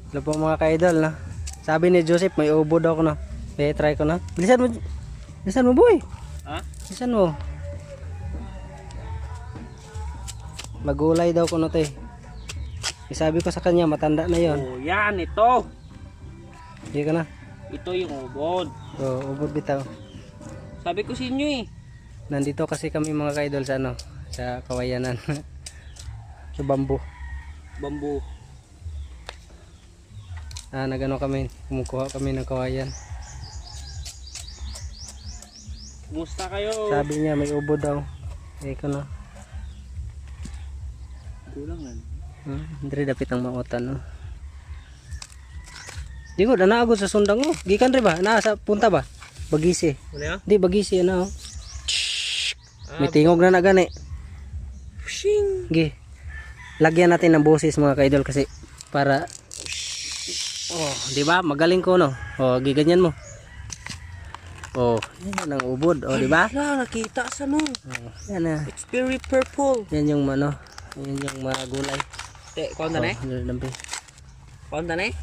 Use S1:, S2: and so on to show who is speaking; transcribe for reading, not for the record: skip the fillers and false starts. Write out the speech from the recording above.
S1: Hello po mga ka-idol na. Sabi ni Joseph may ubo daw ko na. Try ko na. Bilisan mo boy.
S2: Ha?
S1: Bilisan mo. Magulay daw ko na te. Sabi ko sa kanya matanda na yon.
S2: Oh, yan ito.
S1: Hindi ka na.
S2: Ito yung ubod.
S1: Oh, ubod bitaw.
S2: Sabi ko sa inyo eh.
S1: Nandito kasi kami mga ka-idol sa ano, sa kawayanan. Sa bamboo.
S2: Bamboo.
S1: Nagano kami, kumukuha kami ng kawayan.
S2: Kumusta kayo?
S1: Sabi niya may ubo daw. Eko na.
S2: Kulang lang.
S1: Dire dapit ang mautan no. Di ko na agad sa sundang mo. Gikan ri ba? Na sa punta ba? Bagisi.
S2: Ano yan?
S1: Di bagisi na oh. May tingog na gani.
S2: Pushing.
S1: Gi. Lagyan natin ng boses mga ka-idol kasi para oh, di ba? Magaling ko no. Oh, giganyan mo. Oh, yan ang ubod, oh, di ba?
S2: Wala, nakita sa no.
S1: Oh, yan na.
S2: It's very purple.
S1: Yan yung ano, yan yung mga gulay.
S2: Te, kaunta na eh?
S1: Oh,
S2: Kaunta na eh?